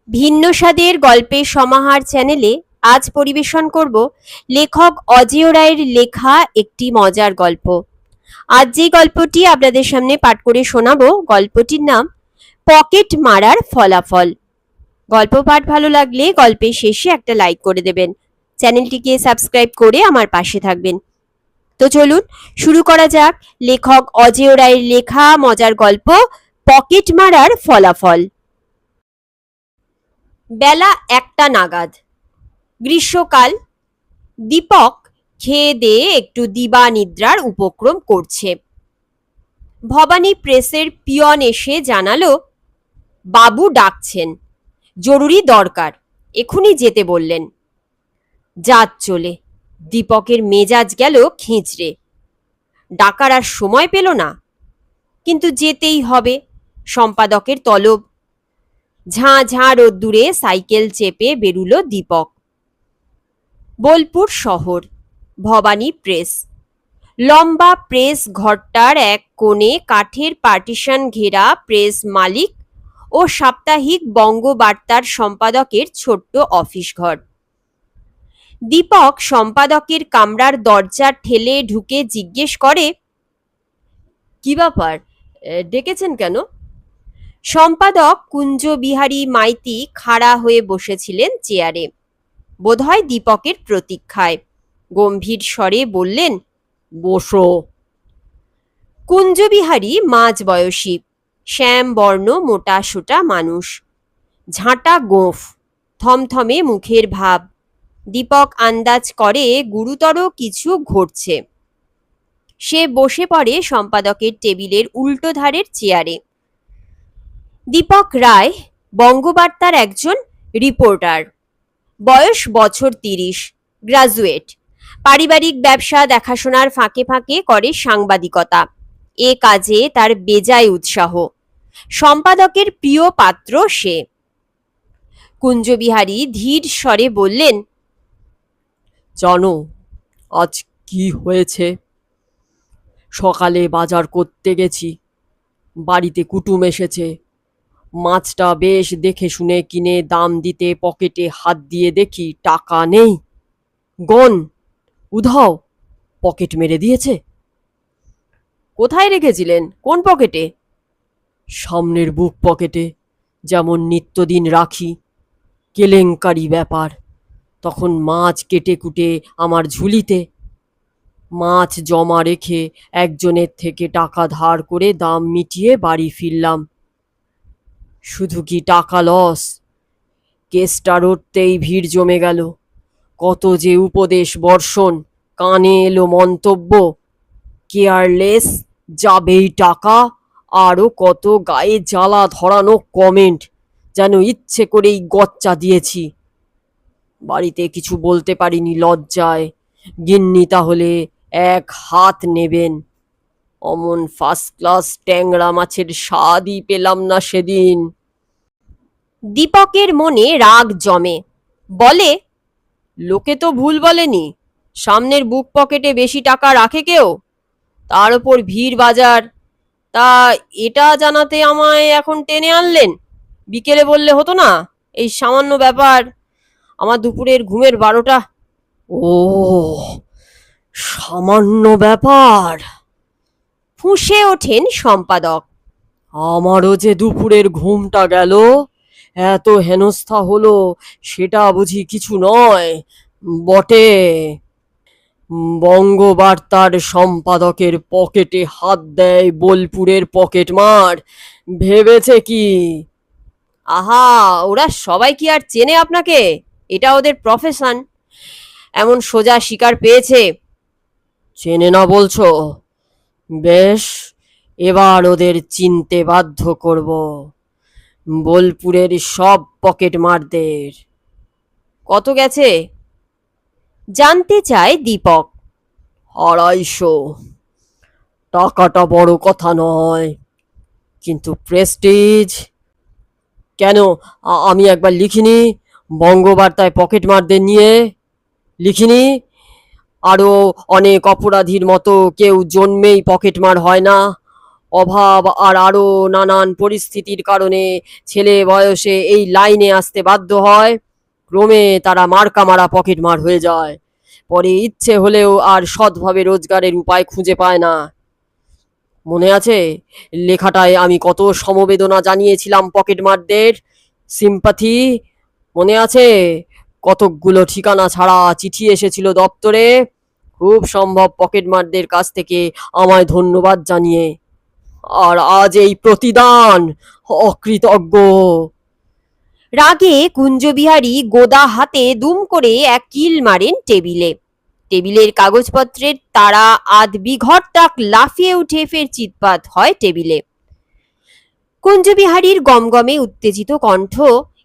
ভিন্ন স্বাদের গল্পের সমাহার চ্যানেলে আজ পরিবেশন করব লেখক অজেয় রায়ের লেখা একটি মজার গল্প। আজ যে গল্পটি আপনাদের সামনে পাঠ করে শোনাবো, গল্পটির নাম পকেট মারার ফলাফল। গল্প পাঠ ভালো লাগলে গল্পের শেষে একটা লাইক করে দেবেন, চ্যানেলটিকে সাবস্ক্রাইব করে আমার পাশে থাকবেন। তো চলুন শুরু করা যাক লেখক অজেয় রায়ের লেখা মজার গল্প পকেট মারার ফলাফল। বেলা 1টা নাগাদ, গ্রীষ্মকাল। দীপক খেয়ে দিয়ে একটু দিবা নিদ্রার উপক্রম করছে। ভবানী প্রেসের পিয়ন এসে জানালো, বাবু ডাকছেন, জরুরি দরকার, এখুনি যেতে বললেন। যাত চলে। দীপকের মেজাজ গেল খিঁচড়ে। ডাকার আর সময় পেল না, কিন্তু যেতেই হবে, সম্পাদকের তলব। ঝাঁ ঝাঁ রোদ্দুরে সাইকেল চেপে বেরুলো দীপক। বোলপুর শহর, ভবানী প্রেস। লম্বা প্রেস ঘরটার এক কোণে কাঠের পার্টিশন ঘেরা প্রেস মালিক ও সাপ্তাহিক বঙ্গবার্তার সম্পাদকের ছোট্ট অফিস ঘর। দীপক সম্পাদকের কামরার দরজা ঠেলে ঢুকে জিজ্ঞেস করে, কি ব্যাপার, ডেকেছেন কেন? সম্পাদক কুঞ্জবিহারী মাইতি খাড়া হয়ে বসেছিলেন চেয়ারে, বোধহয় দীপকের প্রতীক্ষায়। গম্ভীর স্বরে বললেন, বসো। কুঞ্জবিহারী মাঝ বয়সী, শ্যাম বর্ণ মোটা সোটা মানুষ, ঝাঁটা গোঁফ, থমথমে মুখের ভাব। দীপক আন্দাজ করে গুরুতর কিছু ঘটছে। সে বসে পড়ে সম্পাদকের টেবিলের উল্টো ধারের চেয়ারে। দীপক রায় বঙ্গবার্তার একজন রিপোর্টার, বয়স বছর 30, গ্রাজুয়েট। পারিবারিক ব্যবসা দেখাশোনার ফাঁকে ফাঁকে করে সাংবাদিকতা। এ কাজে তার বেজায় উৎসাহ। সম্পাদকের প্রিয় পাত্র সে। কুঞ্জবিহারী ধীর স্বরে বললেন, জানো আজ কি হয়েছে? সকালে বাজার করতে গেছি, বাড়িতে কুটুম এসেছে। মাছটা বেশ দেখে শুনে কিনে দাম দিতে পকেটে হাত দিয়ে দেখি টাকা নেই। গন উধাও, পকেট মেরে দিয়েছে। কোথায় রেখেছিলেন, কোন পকেটে? সামনের বুক পকেটে, যেমন নিত্যদিন রাখি। কেলেঙ্কারি ব্যাপার। তখন মাছ কেটে কুটে আমার ঝুলিতে। মাছ জমা রেখে একজনের থেকে টাকা ধার করে দাম মিটিয়ে বাড়ি ফিরলাম। শুধু কি টাকা লস, কেসটা রটতেই ভিড় জমে গেল। কত যে উপদেশ বর্ষণ, কানে এলো মন্তব্য, কেয়ারলেস, যাবেই টাকা, আরও কত গায়ে জ্বালা ধরানো কমেন্ট, যেন ইচ্ছে করেই গচ্চা দিয়েছি। বাড়িতে কিছু বলতে পারিনি লজ্জায়। গিন্নি তাহলে 1 হাত নেবেন। অমন ফার্স্ট ক্লাস ট্যাংরা মাছের স্বাদই পেলাম না সেদিন। দীপকের মনে রাগ জমে। বলে, লোকে তো ভুল বলেনি, সামনের বুক পকেটে বেশি টাকা রাখে কেউ, তার ওপর ভিড় বাজার। তা এটা জানাতে আমায় এখন টেনে আনলেন? বিকেলে বললে হতো না? এই সামান্য ব্যাপার, আমার দুপুরের ঘুমের 12টা। ও, সামান্য ব্যাপার? ফুঁসে ওঠেন সম্পাদক। আমারও যে দুপুরের ঘুমটা গেল, এত হেনস্থা হলো, সেটা বুঝি কিছু নয় বটে। বঙ্গবার্তার সম্পাদকের পকেটে হাত দেয় বোলপুরের পকেটমার, ভেবেছে কি? আহা, ওরা সবাই কি আর চেনে আপনাকে? এটা ওদের প্রফেশন, এমন সোজা শিকার পেয়েছে। চেনে না বলছো? বেশ, এবার ওদের চিনতে বাধ্য করব, বোলপুরের সব পকেটমারদের। কত গেছে জানতে চায় দীপক। 250। টাকাটা বড় কথা নয়, কিন্তু প্রেস্টিজ। কেন, আমি একবার লিখিনি বঙ্গবার্তায় পকেটমারদের নিয়ে? লিখিনি? আরও অনেক অপরাধীর মতো কেউ জন্মেই পকেটমার হয় না। অভাব আর আরো নানান পরিস্থিতির কারণে ছেলে বয়সে এই লাইনে আসতে বাধ্য হয়। ক্রমে তারা মার্কা মারা পকেটমার হয়ে যায়। পরে ইচ্ছে হলেও আর সৎভাবে রোজগারের উপায় খুঁজে পায় না। মনে আছে লেখাটায় আমি কত সমবেদনা জানিয়েছিলাম পকেটমারদের? সিম্পাথি মনে আছে? কতকগুলো ঠিকানা ছাড়া চিঠি এসেছিল দপ্তরে। খুব সম্ভব পকেটমারদের কাছ থেকে আমায় ধন্যবাদ জানিয়ে। আর আজ এই প্রতিদান! অকৃতজ্ঞ! রাগে কুঞ্জবিহারী গোদা হাতে দুম করে এক কিল মারেন টেবিলে। টেবিলের কাগজপত্রের তারা আধ বিঘট্টাক লাফিয়ে উঠে ফের চিৎপাত হয় টেবিলে। কুঞ্জবিহারীর গমগমে উত্তেজিত কণ্ঠ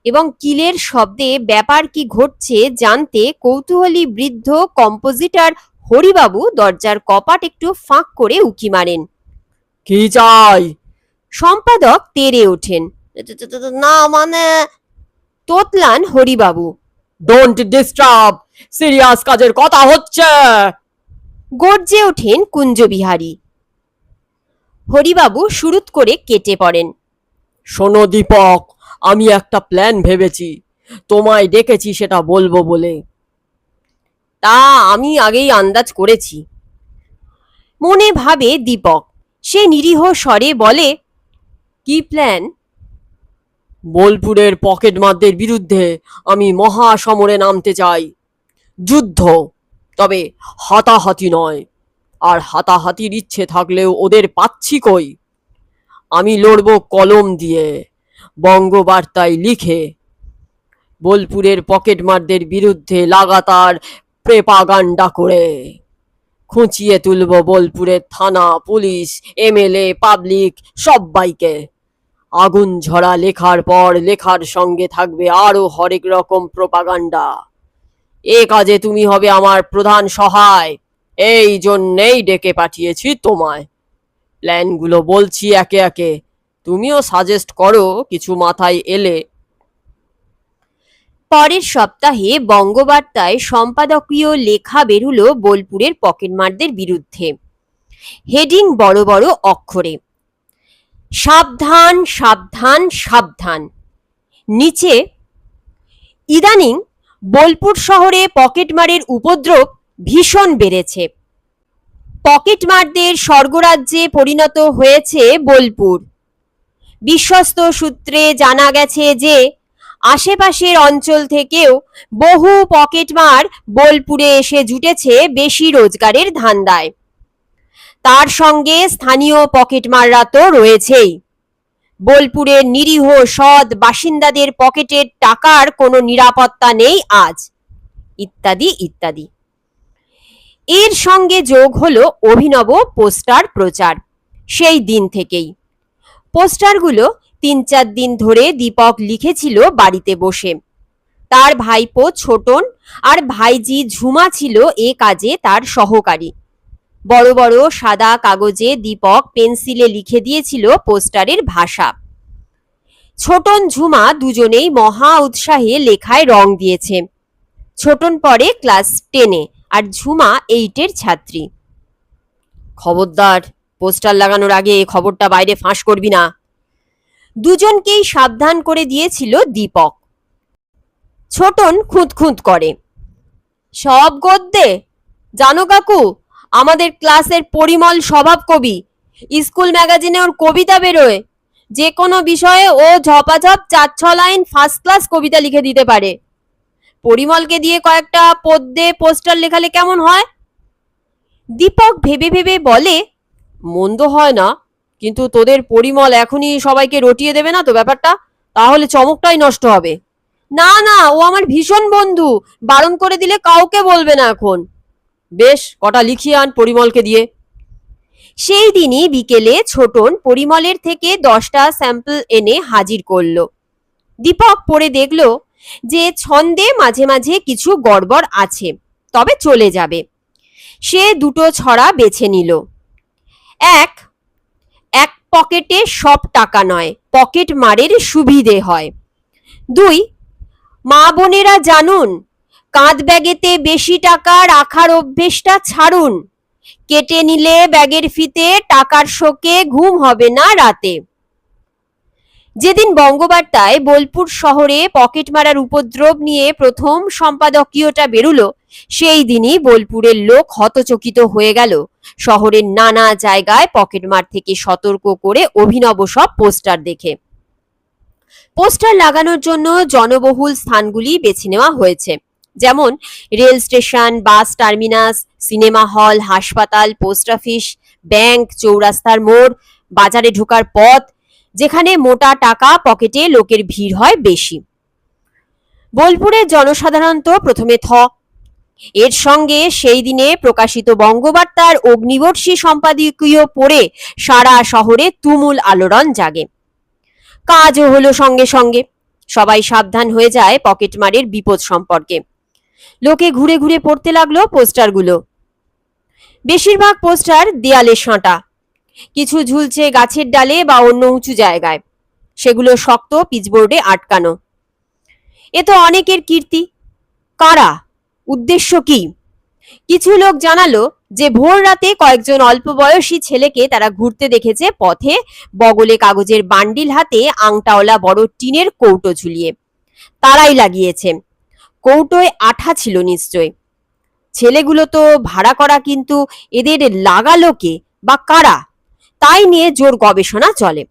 এবং কিলের শব্দে ব্যাপার কি ঘটছে জানতে কৌতূহলী বৃদ্ধ কম্পোজিটর হরিবাবু দরজার কপাট একটু ফাঁক করে উকি মারেন। কি চাই? সম্পাদক তেড়ে ওঠেন। না মানে, তোতলান হরিবাবু। ডোন্ট ডিস্টার্ব, সিরিয়াস কাজের কথা হচ্ছে। গর্জে ওঠেন কুঞ্জবিহারী। হরিবাবু শুরুত করে কেটে পড়েন। শোনো দীপক, আমি একটা প্ল্যান ভেবেছি, তোমায় ডেকেছি সেটা বলবো বলে। তা আমি আগেই আন্দাজ করেছি, মনে ভাবে দীপক। সে নিরীহ স্বরে বলে, কি প্ল্যান? বোলপুরের পকেটমারদের বিরুদ্ধে আমি মহাসমরে নামতে চাই। যুদ্ধ, তবে হাতাহাতি নয়। আর হাতাহাতির ইচ্ছে থাকলেও ওদের পাচ্ছি কই? আমি লড়বো কলম দিয়ে, বঙ্গবার্তায় লিখে। বোলপুরের পকেটমারদের বিরুদ্ধে লাগাতার প্রেপাগান্ডা করে খুঁচিয়ে তুলব বোলপুরের থানা, পুলিশ, এমএলএ, পাবলিক সব্বাইকে। আগুন ঝরা লেখার পর লেখার সঙ্গে থাকবে আরো হরেক রকম প্রোপাগান্ডা। এ কাজে তুমি হবে আমার প্রধান সহায়। এই জন্যেই ডেকে পাঠিয়েছি তোমায়। প্ল্যানগুলো বলছি একে একে, তুমিও সাজেস্ট করো কিছু মাথায় এলে। পরের সপ্তাহে বঙ্গবার্তায় সম্পাদকীয় লেখা বেরুলো বোলপুরের পকেটমারদের বিরুদ্ধে। হেডিং বড় বড় অক্ষরে, সাবধান সাবধান সাবধান। নিচে, ইদানিং বোলপুর শহরে পকেটমারের উপদ্রব ভীষণ বেড়েছে। পকেটমারদের স্বর্গরাজ্যে পরিণত হয়েছে বোলপুর। বিশ্বস্ত সূত্রে জানা গেছে যে আশেপাশের অঞ্চল থেকেও বহু পকেটমার বোলপুরে এসে জুটেছে বেশি রোজগারের ধান্দায়। তার সঙ্গে স্থানীয় পকেটমাররা তো রয়েছেই। বোলপুরের নিরীহ সৎ বাসিন্দাদের পকেটের টাকার কোনো নিরাপত্তা নেই আজ, ইত্যাদি ইত্যাদি। এর সঙ্গে যোগ হলো অভিনব পোস্টার প্রচার। সেই দিন থেকেই পোস্টারগুলো ৩-৪ দিন ধরে দীপক লিখেছিল বাড়িতে বসে। তার ভাইপো ছোটন আর ভাইজি ঝুমা ছিল এ কাজে তার সহকারী। বড় বড় সাদা কাগজে দীপক পেন্সিলে লিখে দিয়েছিল পোস্টারের ভাষা। ছোটন ঝুমা দুজনেই মহা উৎসাহে লেখায় রং দিয়েছে। ছোটন পড়ে ক্লাস 10-এ আর ঝুমা 8-এর ছাত্রী। খবরদার, পোস্টার লাগানোর আগে খবরটা বাইরে ফাঁস করবি না। দুজনকেই সাবধান করে দিয়েছিল দীপক। ছোটন খুঁতখুঁত করে, সব গদ্যে? জানো কাকু, আমাদের ক্লাসের পরিমল স্বভাব কবি। স্কুল ম্যাগাজিনে ওর কবিতা বেরোয়। যে কোনো বিষয়ে ও ঝপাঝপ 4-6 লাইন ফার্স্ট ক্লাস কবিতা লিখে দিতে পারে। পরিমলকে দিয়ে কয়েকটা পদ্যে পোস্টার লেখালে কেমন হয়? দীপক ভেবে ভেবে বলে, মন্দ হয় না, কিন্তু তোদের পরিমল এখনই সবাইকে রটিয়ে দেবে না তো ব্যাপারটা? তাহলে চমকটাই নষ্ট হবে। না না, ও আমার ভীষণ বন্ধু, বারণ করে দিলে কাউকে বলবে না এখন। বেশ, কটা লিখিয়ে আন পরিমলকে দিয়ে। সেই দিনই বিকেলে ছোটন পরিমলের থেকে 10টা স্যাম্পল এনে হাজির করলো। দীপক পড়ে দেখল যে ছন্দে মাঝে মাঝে কিছু গড়বড় আছে, তবে চলে যাবে। সে দুটো ছড়া বেছে নিল। এক, এক পকেটে সব টাকা নয়, পকেট মারের সুবিধে হয়। 2, মা বোনেরা জানুন, কাঁধ ব্যাগেতে বেশি টাকা রাখার অভ্যেসটা ছাড়ুন। কেটে নিলে ব্যাগের ফিতে, টাকার শোকে ঘুম হবে না রাতে। যেদিন বঙ্গবার্তায় বোলপুর শহরে পকেট মারার উপদ্রব নিয়ে প্রথম সম্পাদকীয়টা বেরুলো, সেই দিনই বোলপুরের লোক হতচকিত হয়ে গেল শহরের নানা জায়গায় পকেটমার থেকে সতর্ক করে অভিনব সব পোস্টার দেখে। পোস্টার লাগানোর জন্য জনবহুল স্থানগুলি বেছে নেওয়া হয়েছে, যেমন rail station, bus terminus, cinema hall, হাসপাতাল, পোস্ট অফিস, ব্যাংক, চৌরাস্তার মোড়, বাজারে ঢোকার পথ, যেখানে মোটা টাকা পকেটে লোকের ভিড় হয় বেশি। বোলপুরের জনসাধারণ তো প্রথমে এর সঙ্গে সেই দিনে প্রকাশিত বঙ্গবার্তার অগ্নিবর্ষী সম্পাদকীয় পড়ে সারা শহরে তুমুল আলোড়ন জাগে। কাজও হলো সঙ্গে সঙ্গে। সবাই সাবধান হয়ে যায় পকেটমারের বিপদ সম্পর্কে। লোকে ঘুরে ঘুরে পড়তে লাগলো পোস্টারগুলো। বেশিরভাগ পোস্টার দেয়ালে সাঁটা, কিছু ঝুলছে গাছের ডালে বা অন্য উঁচু জায়গায়, সেগুলো শক্ত পিচবোর্ডে আটকানো। এ তো অনেকের কীর্তি। কারা? উদ্দেশ্য কি? কিছু লোক জানালো যে ভোর রাতে কয়েকজন অল্প বয়সী ছেলেকে তারা ঘুরতে দেখেছে পথে, বগলে কাগজের বান্ডিল হাতে, আংটাওয়ালা বড় টিনের কৌটো ঝুলিয়ে। তারাই লাগিয়েছে। কৌটোয় আঠা ছিল নিশ্চয়। ছেলেগুলো তো ভাড়া করা, কিন্তু এদের লাগালো কে বা কারা, তাই নিয়ে জোর গবেষণা চলে।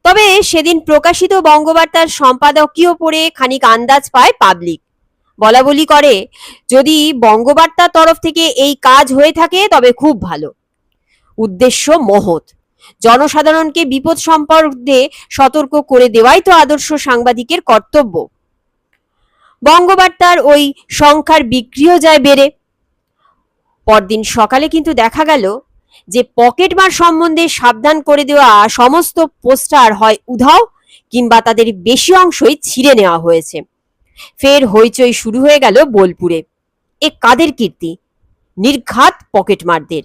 তবে সেদিন প্রকাশিত বঙ্গবার্তার সম্পাদকীয় পড়ে খানিক আন্দাজ পায় পাবলিক। বলা বলি করে, যদি বঙ্গবার্তার তরফ থেকে এই কাজ হয়ে থাকে তবে খুব ভালো। উদ্দেশ্য মহৎ। জনসাধারণকে বিপদ সম্পর্কে সতর্ক করে দেওয়াই তো আদর্শ সাংবাদিকের কর্তব্য। বঙ্গবার্তার ওই সংখ্যার বিক্রিও যায় বেড়ে। পরদিন সকালে কিন্তু দেখা গেল যে পকেটমার সম্বন্ধে সাবধান করে দেওয়া সমস্ত পোস্টার হয় উধাও, কিংবা তাদের বেশি অংশই ছিঁড়ে নেওয়া হয়েছে। ফের হইচই শুরু হয়ে গেল বোলপুরে। এ কাদের কীর্তি? নির্ঘাত পকেটমারদের।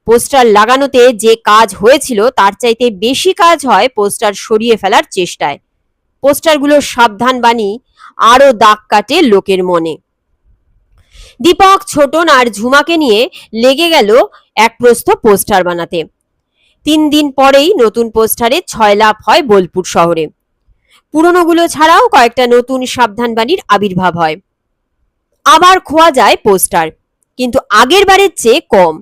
পোস্টার লাগানোতে যে কাজ হয়েছিল তার চাইতে বেশি কাজ হয় পোস্টার সরিয়ে ফেলার চেষ্টায়। পোস্টারগুলোর সাবধান বাণী আরো দাগ কাটে লোকের মনে। দীপক, ছোটন আর ঝুমাকে নিয়ে লেগে গেল এক প্রস্থ পোস্টার বানাতে। 3 দিন পরেই নতুন পোস্টারে 6 লাভ হয় বোলপুর শহরে। পুরনোগুলো ছাড়াও কয়েকটা নতুন সাবধানবাণীর আবির্ভাব হয়। আবার খোয়া যায় পোস্টার, কিন্তু আগের বারের চেয়ে কম।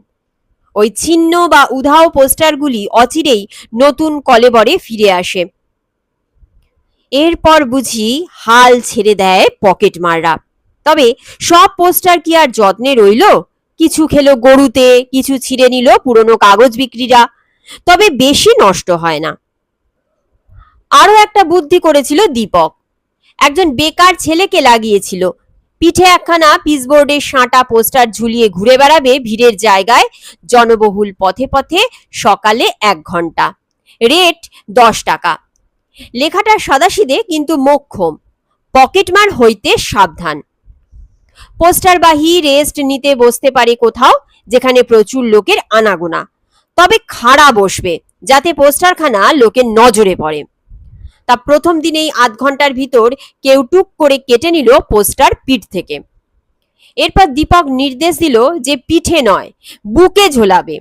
ওই ছিন্ন বা উধাও পোস্টারগুলি অচিরেই নতুন কলেবরে ফিরে আসে। এরপর বুঝি হাল ছেড়ে দেয় পকেটমাররা। তবে সব পোস্টার কি আর যত্নে রইল? কিছু খেলো গরুতে, কিছু ছিঁড়ে নিল পুরনো কাগজ বিক্রিরা, তবে বেশি নষ্ট হয় না। আরো একটা বুদ্ধি করেছিল দীপক। একজন বেকার ছেলেকে লাগিয়েছিল। পিঠে একখানা পিচবোর্ডের সাঁটা পোস্টার ঝুলিয়ে ঘুরে বেড়াবে ভিড়ের জায়গায়, জনবহুল পথে পথে, সকালে 1 ঘন্টা। রেট 10 টাকা। লেখাটা সাদাসিধে কিন্তু মোক্ষম, পকেটমার হইতে সাবধান। পোস্টারবাহী রেস্ট নিতে বসতে পারে কোথাও যেখানে প্রচুর লোকের আনাগোনা, তবে খাড়া বসবে যাতে পোস্টারখানা লোকের নজরে পড়ে। তা প্রথম দিনেই আধ ঘন্টার ভিতর কেউ টুক করে কেটে নিল পোস্টার পিঠ থেকে। এরপর দীপক নির্দেশ দিল যে পিঠে নয়, বুকে ঝোলাবে,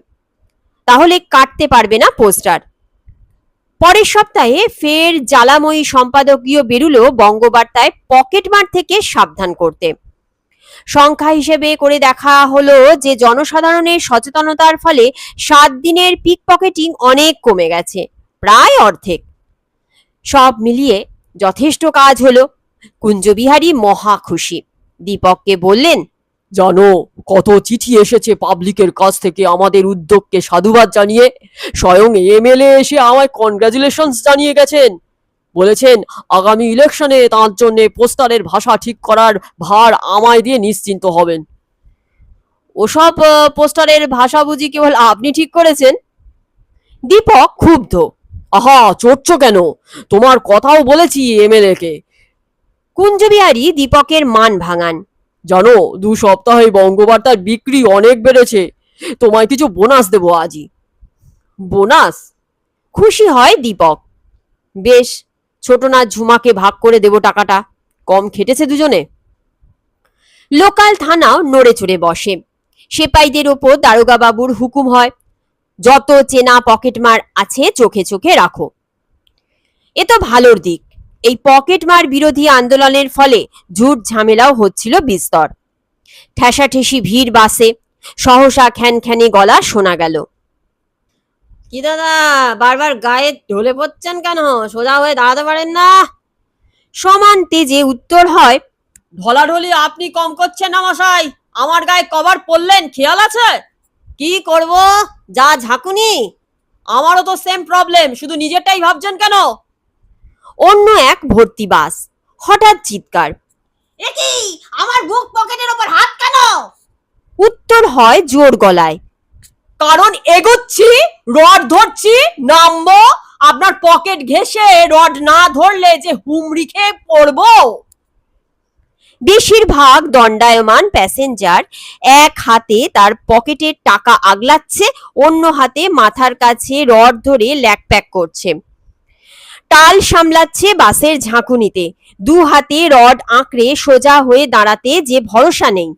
তাহলে কাটতে পারবে না পোস্টার। পরের সপ্তাহে ফের জ্বালাময়ী সম্পাদকীয় বেরুলো বঙ্গবার্তায় পকেটমার থেকে সাবধান করতে। সংখ্যা হিসেবে করে দেখা হলো যে জনসাধারণের সচেতনতার ফলে 7 দিনের পিক পকেটিং অনেক কমে গেছে, প্রায় অর্ধেক। সব মিলিয়ে যথেষ্ট কাজ হলো। কুঞ্জবিহারী মহা খুশি। দীপককে বললেন, জানো কত চিঠি এসেছে পাবলিকের কাছ থেকে আমাদের উদ্যোগকে সাধুবাদ জানিয়ে। স্বয়ং এমএলএ এসে আমায় কনগ্রাচুলেশনস জানিয়ে গেছেন। বলেছেন আগামী ইলেকশনে তার জন্য পোস্টারের ভাষা ঠিক করার ভার আমায় দিয়ে নিশ্চিন্ত হবেন। ওসব পোস্টারের ভাষা বুঝি কেবল আপনি ঠিক করেছেন? দীপক ক্ষুব্ধ। আহা, চড়ছো কেন? তোমার কথাও বলেছি এমএলএ কে। কুঞ্জবিহারী দীপকের মান ভাঙান। জানো 2 সপ্তাহে বঙ্গবার্তার বিক্রি অনেক বেড়েছে। তোমায় কিছু বোনাস দেবো আজই। বোনাস? খুশি হয় দীপক। বেশ, ছোট না ঝুমাকে ভাগ করে দেব টাকাটা, কম খেটেছে দুজনে। লোকাল থানাও নড়ে চড়ে বসে। সেপাইদের ওপর দারোগা বাবুর হুকুম হয়, যত চেনা পকেটমার আছে চোখে চোখে রাখো। এ তো ভালোর দিক। এই পকেটমার বিরোধী আন্দোলনের ফলে ঝুট ঝামেলাও হচ্ছিল বিস্তর। ঠেসাঠেসি ভিড় বাসে, সহসা খ্যানখ্যানে গলা শোনা গেল, কি দাদা, বারবার গায়ে ঢলে পড়ছেন কেন? সোজা হয়ে দাঁড়াতে পারেন না? সমান তেজে উত্তর হয়, ঢলাঢলি আপনি কম করছেন না মশাই, আমার গায়ে কবার পড়লেন খেয়াল আছে? কি করব, যা ঝাঁকুনি। আমারও তো সেম প্রবলেম, শুধু নিজেরটাই ভাবছেন কেন? অন্য এক ভর্তি বাস, হঠাৎ চিৎকার, এ কি, আমার বুক পকেটের ওপর হাত কেন? উত্তর হয় জোর গলায়, কারণ এগোচ্ছি, রড ধরছি, নামবো। আপনার পকেট ঘেঁষে রড না ধরলে যে হুমড়ি খেয়ে পড়বো। বেশিরভাগ দণ্ডায়মান প্যাসেঞ্জার এক হাতে তার পকেটের টাকা আগলাচ্ছে, অন্য হাতে মাথার কাছে রড ধরে ল্যাকপ্যাক করছে। টাল সামলাচ্ছে বাসের ঝাঁকুনিতে, দু হাতে রড আঁকড়ে সোজা হয়ে দাঁড়াতে যে ভরসা নেই।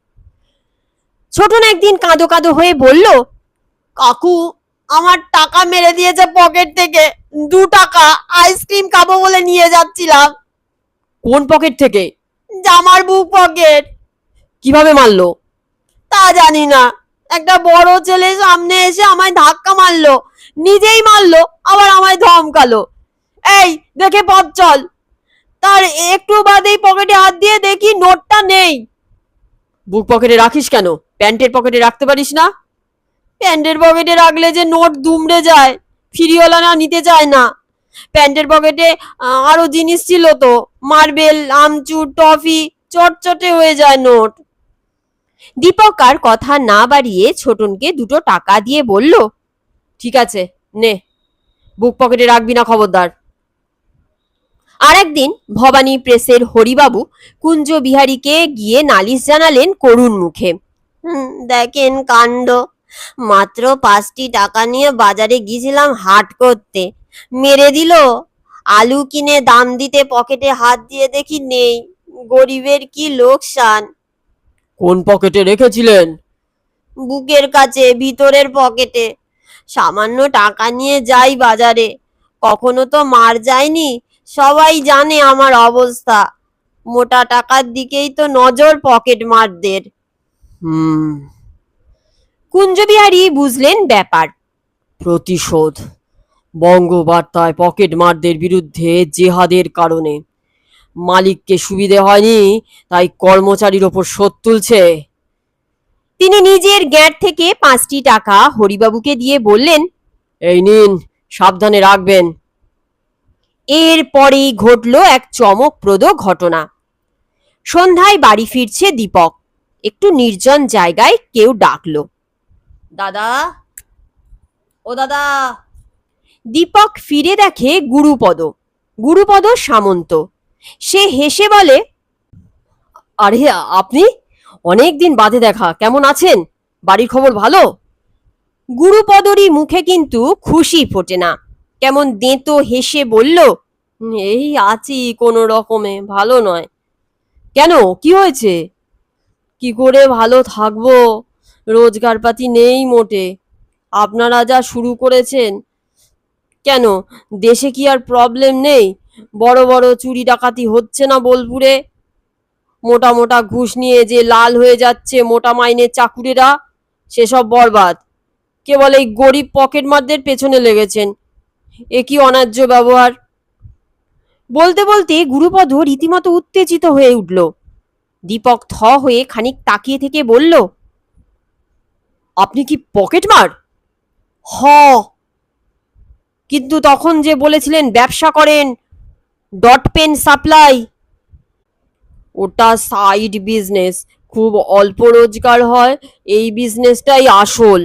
ছোটন একদিন কাঁদো কাঁদো হয়ে বলল, কাকু, আমার টাকা মেরে দিয়েছে পকেট থেকে, 2 টাকা আইসক্রিম খাবো বলে নিয়ে যাচ্ছিলাম। কোন পকেট থেকে? জামার বুক পকেট। কিভাবে মারলো? তা জানি না, একটা বড় ছেলে সামনে এসে আমায় ধাক্কা মারলো, নিজেই মারলো, আবার আমায় ধমকালো, এই দেখে পথ চল। তার একটু বাদেই পকেটে হাত দিয়ে দেখি নোটটা নেই। বুক পকেটে রাখিস কেন? প্যান্টের পকেটে রাখতে পারিস না? প্যান্টের পকেটে রাখলে যে নোট দুমড়ে যায়, ফিরিওয়ালা না নিতে চায় না। প্যান্টের পকেটে আরো জিনিস ছিল তো, মার্বেল, আমচুর, টফি, চটচটে হয়ে যায় নোট। দীপক আর কথা না বাড়িয়ে ছোটনকে 2 টাকা দিয়ে বলল, ঠিক আছে, নে, বুক পকেটে রাখবি না খবরদার। আর একদিন ভবানী প্রেসের হরিবাবু কুঞ্জ বিহারীকে গিয়ে নালিশ জানালেন করুণ মুখে, দেখেন কাণ্ড, মাত্র 5টি টাকা নিয়ে বাজারে গিয়েছিলাম হাট করতে, মেরে দিল। আলু কিনে দাম দিতে পকেটে হাত দিয়ে দেখি নেই, গরিবের কি লোকসান। কোন পকেটে রেখেছিলেন? বুকের কাছে, ভিতরের পকেটে। সামান্য টাকা নিয়ে যাই বাজারে, কখনো তো মার যায়নি, সবাই জানে আমার অবস্থা। মোটা টাকার দিকেই তো নজর পকেট মারদের। কুঞ্জবিহারী বুঝলেন ব্যাপার। প্রতিশোধ। বঙ্গবার্তায় পকেট মারদের বিরুদ্ধে জেহাদের কারণে। মালিককে সুবিধে হয়নি, তাই কর্মচারীর ওপর শোধ তুলছে। তিনি নিজের গ্যাট থেকে 5টি টাকা হরিবাবুকে দিয়ে বললেন, এই নিন, সাবধানে রাখবেন। এরপরেই ঘটল এক চমকপ্রদ ঘটনা। সন্ধ্যায় বাড়ি ফিরছে দীপক, একটু নির্জন জায়গায় কেউ ডাকলো, দাদা, ও দাদা। দীপক ফিরে দেখে গুরুপদ সামন্ত। সে হেসে বলে, আরে আপনি, অনেক দিন বাদে দেখা, কেমন আছেন? বাড়ির খবর ভালো? গুরুপদরই মুখে কিন্তু খুশি ফোটে না, কেমন দেঁতো হেসে বলল, এই আছি কোনো রকমে, ভালো নয়। কেন, কি হয়েছে? কি করে ভালো থাকবো, রোজগারপাতি নেই মোটে। আপনারা যা শুরু করেছেন, কেন দেশে কি আর প্রবলেম নেই? বড় বড় চুরি ডাকাতি হচ্ছে না বোলপুরে? মোটা মোটা ঘুষ নিয়ে যে লাল হয়ে যাচ্ছে মোটা মাইনের চাকুরেরা, সেসব বরবাদ। কেবল এই গরিব পকেটমারদের পেছনে লেগেছেন। এ কি অন্যায্য ব্যবহার! বলতে বলতে গুরুপদ রীতিমতো উত্তেজিত হয়ে উঠল। দীপক থ হয়ে খানিক তাকিয়ে থেকে বলল, আপনি কি পকেটমার? হ। কিন্তু তখন যে বলেছিলেন ব্যবসা করেন, ডট পেন সাপ্লাই। ওটা সাইড বিজনেস, খুব অল্প রোজগার হয়, এই বিজনেসটাই আসল।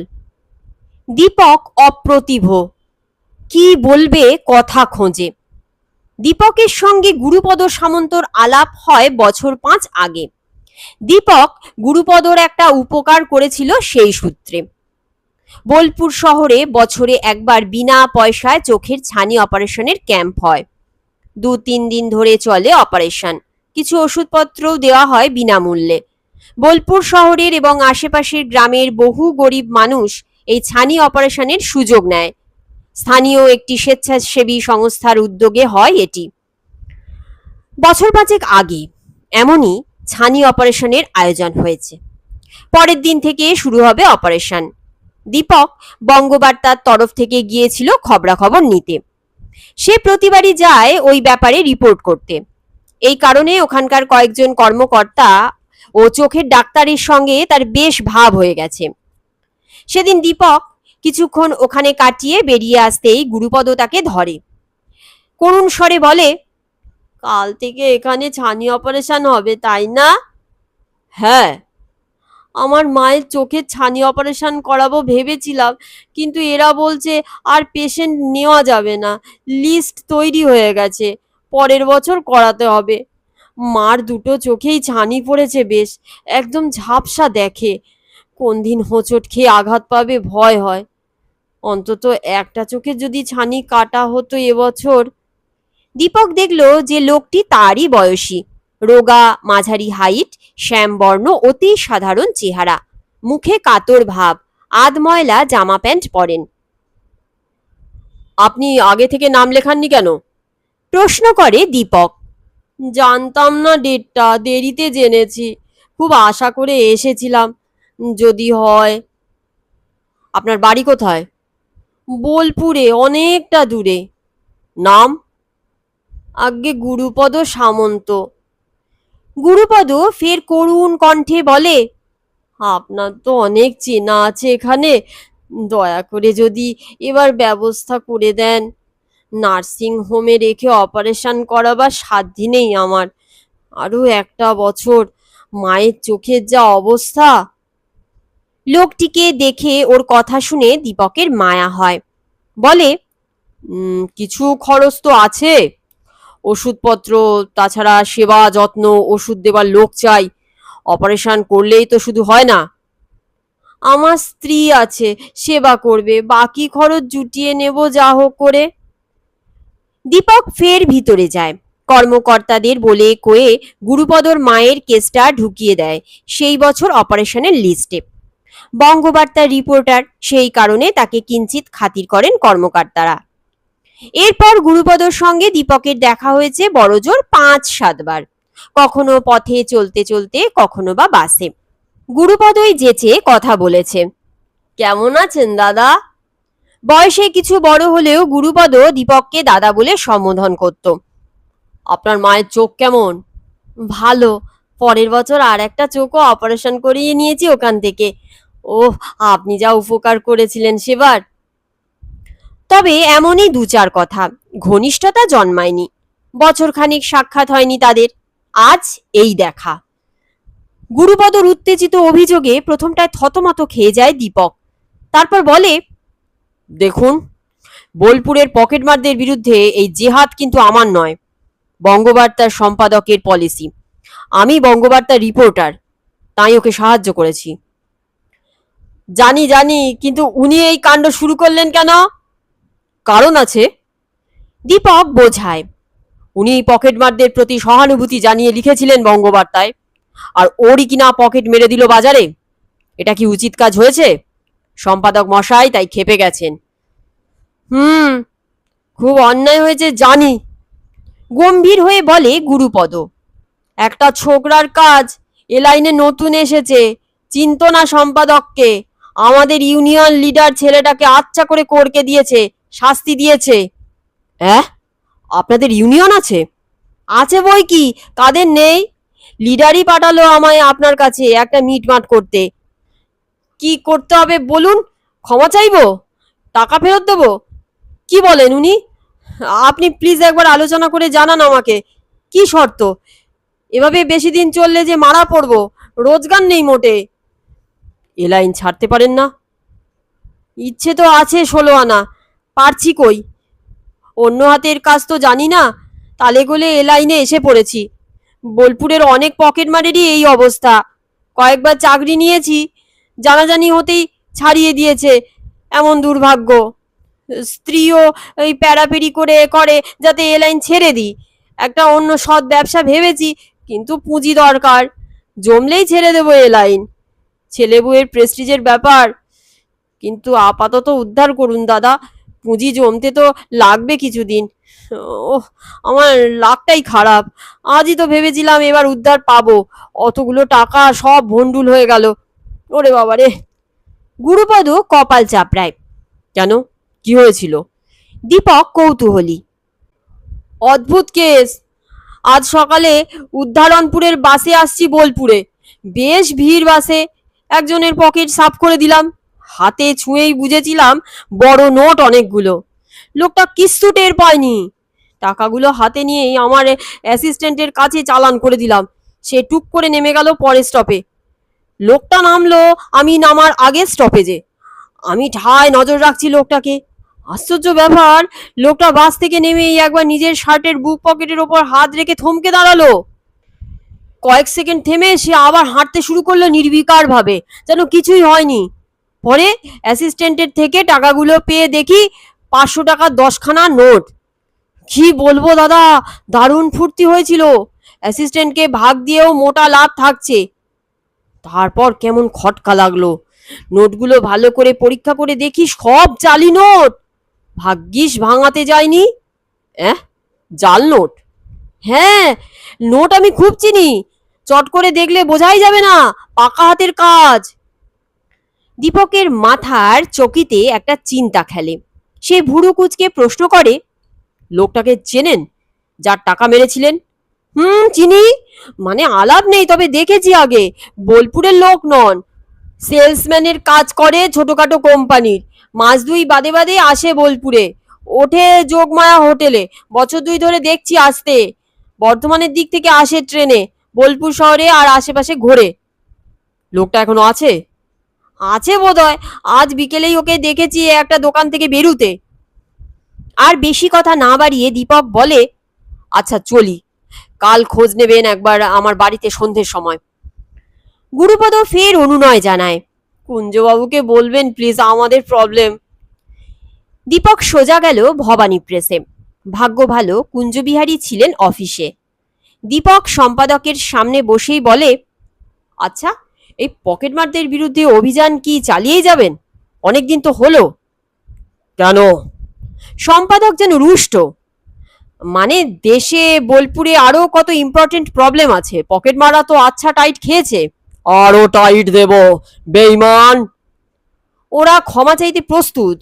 দীপক অপ্রতিভ, কি বলবে কথা খোঁজে। দীপকের সঙ্গে গুরুপদ সামন্তর আলাপ হয় বছর 5 আগে। দীপক গুরুপদর একটা উপকার করেছিল সেই সূত্রে। বোলপুর শহরে বছরে একবার বিনা পয়সায় চোখের ছানি অপারেশনের ক্যাম্প হয়। 2-3 দিন ধরে চলে অপারেশন, কিছু ওষুধপত্রও দেওয়া হয় বিনামূল্যে। বোলপুর শহরের এবং আশেপাশের গ্রামের বহু গরিব মানুষ এই ছানি অপারেশনের সুযোগ নেয়। স্থানীয় একটি স্বেচ্ছাসেবী সংস্থার উদ্যোগে হয় এটি। বছর পাঁচেক আগে এমনই ছানি অপারেশনের আয়োজন হয়েছে। পরের দিন থেকে শুরু হবে অপারেশন। দীপক বঙ্গবার্তার তরফ থেকে গিয়েছিল খবরাখবর নিতে। সে প্রতিবারই যায় ওই ব্যাপারে রিপোর্ট করতে। এই কারণে ওখানকার কয়েকজন কর্মকর্তা ও চোখের ডাক্তারের সঙ্গে তার বেশ ভাব হয়ে গেছে। সেদিন দীপক কিছুক্ষণ ওখানে কাটিয়ে বেরিয়ে আসতেই গুরুপদ তাকে ধরে। করুণ স্বরে বলে, কাল থেকে এখানে ছানি অপারেশন হবে, তাই না? হ্যাঁ, আমার মায়ের চোখের ছানি অপারেশন করাবো ভেবেছিলাম, কিন্তু এরা বলছে আর পেশেন্ট নেওয়া যাবে না, লিস্ট তৈরি হয়ে গেছে, পরের বছর করাতে হবে। মার দুটো চোখেই ছানি পড়েছে, বেশ একদম ঝাপসা দেখে। কোন দিন হোঁচট খেয়ে আঘাত পাবে ভয় হয়। অন্তত একটা চোখে যদি ছানি কাটা হতো এবছর। দীপক দেখল যে লোকটি তারই বয়সী, রোগা, মাঝারি হাইট, শ্যামবর্ণ, অতি সাধারণ চেহারা, মুখে কাতর ভাব, আধময়লা জামা প্যান্ট পরেন। আপনি আগে থেকে নাম লেখাননি কেন? প্রশ্ন করে দীপক। জানতাম না ডেটটা, দেরিতে জেনেছি, খুব আশা করে এসেছিলাম, যদি হয়। আপনার বাড়ি কোথায়? বোলপুরে, অনেকটা দূরে। নাম? আজ্ঞে গুরুপদ সামন্ত। গুরুপদ ফের করুণ কণ্ঠে বলে, আপনার তো অনেক চেনা আছে এখানে, দয়া করে যদি এবার ব্যবস্থা করে দেন। নার্সিং হোমে রেখে অপারেশন করাবার সাধ্য নেই আমার। আরো একটা বছর, মায়ের চোখের যা অবস্থা। লোকটিকে দেখে ওর কথা শুনে দীপকের মায়া হয়। বলে, কিছু খরচ তো আছে, ওষুধপত্র, তাছাড়া সেবা যত্ন, ওষুধ দেবার লোক চাই, অপারেশন করলেই তো শুধু হয় না। আমার স্ত্রী আছে, সেবা করবে, বাকি খরচ জুটিয়ে নেব যা হোক করে। দীপক ফের ভিতরে যায়। কর্মকর্তাদের বলে কয়ে গুরুপদর মায়ের কেসটা ঢুকিয়ে দেয় সেই বছর অপারেশনের লিস্টে। বঙ্গবার্তার রিপোর্টার, সেই কারণে তাকে কিঞ্চিত খাতির করেন কর্মকর্তারা। এরপর গুরুপদর সঙ্গে দীপকের দেখা হয়েছে বড়জোর 5-7 বার, কখনো পথে চলতে চলতে, কখনো বা বাসে। গুরুপদই যেচে কথা বলেছে, কেমন আছেন দাদা? বয়সে কিছু বড় হলেও গুরুপদ দীপককে দাদা বলে সম্বোধন করত। আপনার মায়ের চোখ কেমন? ভালো, পরের বছর আর একটা চোখও অপারেশন করিয়ে নিয়েছি ওখান থেকে। ওহ, আপনি যা উপকার করেছিলেন সেবার। তবে এমনই 2-4 কথা, ঘনিষ্ঠতা জন্মায়নি। বছরখানিক সাক্ষাৎ হয়নি তাদের, আজ এই দেখা। গুরুপদর উত্তেজিত অভিযোগে প্রথমটায় থতমত খেয়ে যায় দীপক। তারপর বলে, দেখুন, বোলপুরের পকেটমারদের বিরুদ্ধে এই জেহাদ কিন্তু আমার নয়, বঙ্গবার্তার সম্পাদকের পলিসি। আমি বঙ্গবার্তার রিপোর্টার, তাই ওকে সাহায্য করেছি। জানি জানি, কিন্তু উনি এই কাণ্ড শুরু করলেন কেন? কারণ আছে, দীপক বোঝায়। উনি পকেটমারদের প্রতি সহানুভূতি জানিয়ে লিখেছিলেন বঙ্গবার্তায়, আর ওরই কিনা পকেট মেরে দিল বাজারে। এটা কি উচিত কাজ হয়েছে? সম্পাদক মশাই তাই খেপে গেছেন। খুব অন্যায় হয়েছে জানি, গম্ভীর হয়ে বলে গুরুপদ। একটা ছোকরার কাজ, এ লাইনে নতুন এসেছে, চিন্ত না সম্পাদককে। আমাদের ইউনিয়ন লিডার ছেলেটাকে আচ্ছা করে করকে দিয়েছে, শাস্তি দিয়েছে। আপনাদের ইউনিয়ন আছে? আছে বই কি, কাদের নেই? লিডারই পাঠালো আমায় আপনার কাছে একটা মিটমাট করতে। কি করতে হবে বলুন? ক্ষমা চাইবো? টাকা ফেরত দেবো? কি বলেন উনি? আপনি প্লিজ একবার আলোচনা করে জানান আমাকে, কি শর্ত? এভাবে বেশি দিন চললে যে মারা পড়বো, রোজগার নেই মোটে। এ লাইন ছাড়তে পারেন না? ইচ্ছে তো আছে 16 আনা, পারছি কই। অন্য হাতের কাজ তো জানি না, তালে গোলে এ লাইনে এসে পড়েছি। বোলপুরের অনেক পকেটমারেরই এই অবস্থা। কয়েকবার চাকরি নিয়েছি, জানাজানি হতেই ছাড়িয়ে দিয়েছে, এমন দুর্ভাগ্য। স্ত্রীও ওই প্যারাপেরি করে করে যাতে এ লাইন ছেড়ে দিই। একটা অন্য সৎ ব্যবসা ভেবেছি, কিন্তু পুঁজি দরকার। জমলেই ছেড়ে দেবো এ লাইন। ছেলে বউয়ের প্রেস্টিজের ব্যাপার। কিন্তু আপাতত উদ্ধার করুন দাদা, পুঁজি জমতে তো লাগবে কিছুদিন। ওহ, আমার লাকটাই খারাপ। আজই তো ভেবেছিলাম এবার উদ্ধার পাবো, অতগুলো টাকা সব ভন্ডুল হয়ে গেল। ওরে বাবা রে! গুরুপদ কপাল চাপড়ায়। কেন, কি হয়েছিল? দীপক কৌতূহলী। অদ্ভুত কেস। আজ সকালে উদ্ধারণপুরের বাসে আসছি বোলপুরে। বেশ ভিড় বাসে। একজনের পকেট সাফ করে দিলাম। হাতে ছুঁয়েই বুঝেছিলাম বড় নোট অনেকগুলো। লোকটা কিচ্ছু টের পায়নি। টাকাগুলো হাতে নিয়েই আমার অ্যাসিস্ট্যান্টের কাছে চালান করে দিলাম। সে টুক করে নেমে গেল পরের স্টপে। লোকটা নামলো আমি নামার আগের স্টপেজে। আমি ঠায় নজর রাখছি লোকটাকে। আশ্চর্য ব্যাপার, লোকটা বাস থেকে নেমেই একবার নিজের শার্টের বুক পকেটের ওপর হাত রেখে থমকে দাঁড়ালো। কয়েক সেকেন্ড থেমে সে আবার হাঁটতে শুরু করলো নির্বিকার ভাবে, যেন কিছুই হয়নি। পরে অ্যাসিস্ট্যান্টের থেকে টাকাগুলো পেয়ে দেখি 500 টাকার 10খানা নোট। কি বলবো দাদা, দারুণ ফুর্তি হয়েছিল। অ্যাসিস্ট্যান্টকে ভাগ দিয়েও মোটা লাভ থাকছে। তারপর কেমন খটকা লাগলো। নোটগুলো ভালো করে পরীক্ষা করে দেখি সব জালি নোট। ভাগ্যিস ভাঙাতে যায়নি। জাল নোট? হ্যাঁ, নোট আমি খুব চিনি। চট করে দেখলে বোঝাই যাবে না, পাকা হাতের কাজ। দীপকের মাথার চকিতে একটা চিন্তা খেলে। সে ভুরু কুচকে প্রশ্ন করে, লোকটাকে চেনেন, যার টাকা মেরেছিলেন? চিনি। মানে আলাপ নেই, তবে দেখেছি আগে। বোলপুরের লোক নন। সেলসম্যানের কাজ করে ছোটখাটো কোম্পানির। মাস দুই বাদে বাদে আসে বোলপুরে। ওঠে যোগমায়া হোটেলে। বছর দুই ধরে দেখছি আসতে। বর্ধমানের দিক থেকে আসে ট্রেনে। বোলপুর শহরে আর আশেপাশে ঘোরে। লোকটা এখনো আছে? আছে বোধহয়। আজ বিকেলেই ওকে দেখেছি একটা দোকান থেকে বেরুতে। আর বেশি কথা না বাড়িয়ে দীপক বলে, আচ্ছা চলি, কাল খোঁজ নেবেন একবার আমার বাড়িতে সন্ধ্যের সময়। গুরুপদ ফের অনুনয় জানায়, কুঞ্জবাবুকে বলবেন প্লিজ, আমাদের প্রবলেম। দীপক সোজা গেল ভবানী প্রেসে। ভাগ্য ভালো কুঞ্জবিহারী ছিলেন অফিসে। দীপক সম্পাদকের সামনে বসেই বলে, আচ্ছা, এই পকেটমারদের বিরুদ্ধে অভিযান কি চালিয়েই যাবেন? অনেকদিন তো হলো। কেন? সম্পাদক যেন রুষ্ট। মানে দেশে বোলপুরে আরো কত ইম্পর্টেন্ট প্রবলেম আছে, পকেট মারা তো আচ্ছা টাইট খেয়েছে। আরো টাইট দেব, বেঈমান। ওরা ক্ষমা চাইতে প্রস্তুত।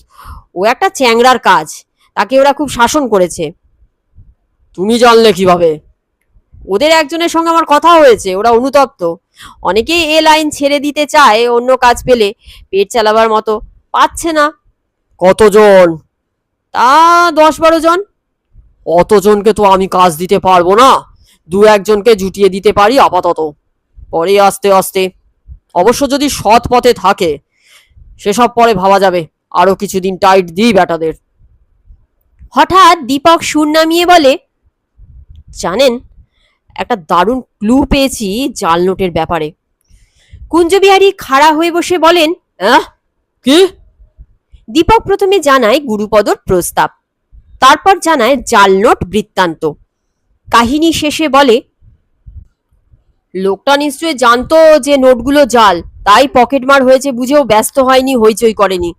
ও একটা চ্যাংড়ার কাজ, তাকে ওরা খুব শাসন করেছে। তুমি জানলে কিভাবে? ওদের একজনের সঙ্গে আমার কথা হয়েছে, ওরা অনুতপ্ত। অনেকেই এ লাইন ছেড়ে দিতে চায় অন্য কাজ পেলে, পেট চালাবার মতো। পাচ্ছে না। কতজন? তা 10-12 জন। অতজনকে তো আমি কাজ দিতে পারবো না। দু একজনকে জুটিয়ে দিতে পারি আপাতত, পরে আস্তে আস্তে। অবশ্য যদি সৎ পথে থাকে, সেসব পরে ভাবা যাবে। আরো কিছুদিন টাইট দিই ব্যাটাদের। হঠাৎ দীপক সুর নামিয়ে বলে, জানেন, একটা দারুণ ক্লু পেয়েছি জাল নোটের ব্যাপারে। কুঞ্জবিহারী খাড়া হয়ে বসে বলেন, কি? দীপক প্রথমে জানায় গুরুপদর প্রস্তাব, তারপর জানায় জাল নোট বৃত্তান্ত। কাহিনী শেষে বলে, লোকটা নিশ্চয়ই জানতো যে নোটগুলো জাল, তাই পকেটমার হয়েছে বুঝেও ব্যস্ত হয়নি, হইচই করেনি।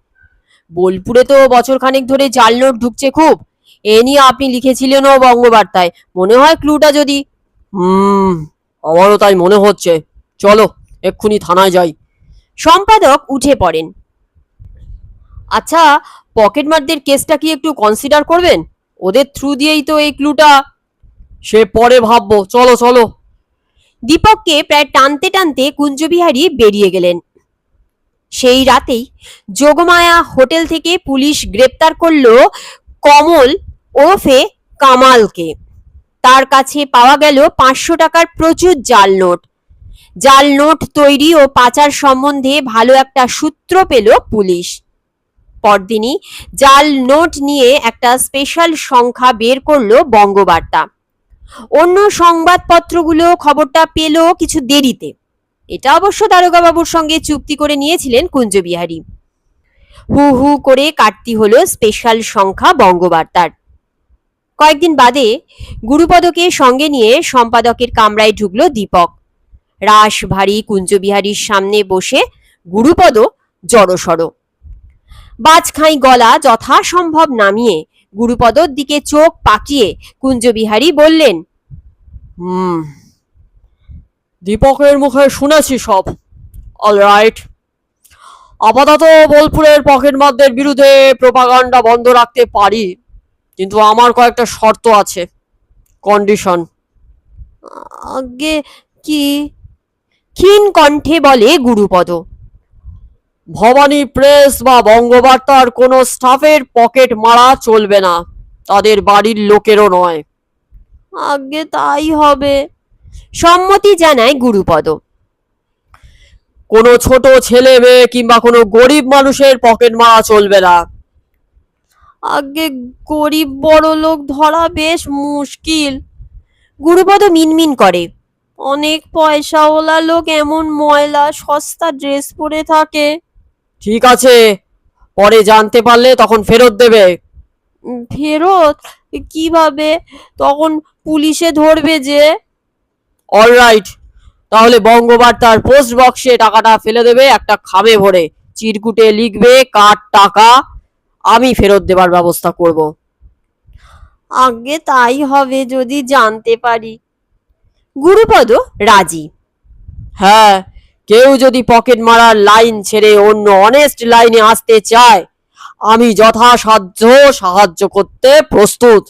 বোলপুরে তো বছরখানেক ধরে জাল নোট ঢুকছে খুব। এ নিয়ে আপনি লিখেছিলেনও বঙ্গবার্তায়। মনে হয় ক্লুটা যদি। আমারও তাই মনে হচ্ছে। চলো এক্ষুনি থানায় যাই। সম্পাদক উঠে পড়েন। আচ্ছা, পকেটমারদের কেসটা কি একটু কনসিডার করবেন? ওদের থ্রু দিয়েই তো এই ক্লুটা। সে পরে ভাববো, চলো চলো। দীপককে প্রায় টানতে টানতে কুঞ্জবিহারী বেরিয়ে গেলেন। সেই রাতেই যোগমায়া হোটেল থেকে পুলিশ গ্রেপ্তার করল কমল ওরফে কামালকে। তার কাছে পাওয়া গেল 500 টাকার প্রচুর জাল নোট। জাল নোট তৈরি ও পাচার সম্বন্ধে ভালো একটা সূত্র পেল পুলিশ। পরদিনই জাল নোট নিয়ে একটা স্পেশাল সংখ্যা বের করলো বঙ্গবার্তা। অন্য সংবাদপত্রগুলো খবরটা পেল কিছু দেরিতে। এটা অবশ্য দারোগা বাবুর সঙ্গে চুক্তি করে নিয়েছিলেন কুঞ্জবিহারী। হু হু করে কাটতি হলো স্পেশাল সংখ্যা বঙ্গবার্তার। কয়েকদিন বাদে গুরুপদকে সঙ্গে নিয়ে সম্পাদকের কামরায় ঢুকলো দীপক। রাশ ভারী কুঞ্জবিহারীর সামনে বসে গুরুপদ জড়সড়। বাজখাই গলা যথাসম্ভব নামিয়ে গুরুপদর দিকে চোখ পাকিয়ে কুঞ্জবিহারী বললেন, হুম, দীপকের মুখে শুনেছি সব। অলরাইট, আপাতত বোলপুরের পকেটমারদের বিরুদ্ধে প্রোপাগান্ডা বন্ধ রাখতে পারি, কিন্তু আমার কয়েকটা শর্ত আছে, কন্ডিশন। আগে কি? ক্ষীণ কণ্ঠে বলে গুরুপদ। ভবানী প্রেস বা বঙ্গবার্তার কোনো স্টাফের পকেট মারা চলবে না, তাদের বাড়ির লোকেরও নয়। আগে তাই হবে, সম্মতি জানায় গুরুপদ। কোনো ছোট ছেলে মেয়ে কিংবা কোনো গরিব মানুষের পকেট মারা চলবে না। আগে গরিব বড় লোক ধরা বেশ মুশকিল, গুরুপদ মিনমিন করে। অনেক পয়সাওয়ালা লোক এমন ময়লা সস্তা ড্রেস পরে থাকে। ঠিক আছে, পরে জানতে পারলে তখন ফেরত দেবে। ফেরত কিভাবে? তখন পুলিশে ধরবে যে। অলরাইট, তাহলে বঙ্গবার্তার পোস্ট বক্সে টাকাটা ফেলে দেবে একটা খামে ভরে, চিরকুটে লিখবে কার টাকা, আমি ফেরত দেবার ব্যবস্থা করব। আগে তাই হবে যদি জানতে পারি। গুরুপদ রাজি। হ্যাঁ, কেউ যদি পকেট মারার লাইন ছেড়ে অন্য অনেস্ট লাইনে আসতে চায়, আমি যথাসাধ্য সাহায্য করতে প্রস্তুত।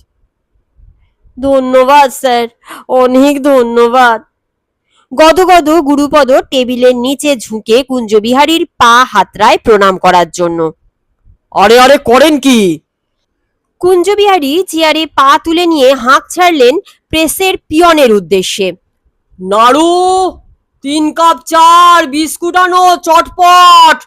ধন্যবাদ স্যার, অনেক ধন্যবাদ। গদগদ গুরুপদ টেবিলের নিচে ঝুঁকে কুঞ্জবিহারীর পা হাতড়ায় প্রণাম করার জন্য। আরে আরে, করেন কি? কুঞ্জবিহারী চেয়ারে পা তুলে নিয়ে হাঁক ছাড়লেন প্রেসের পিয়নের উদ্দেশ্যে। নাড়ু, 3 কাপ চা আর বিস্কুট আনো চটপট।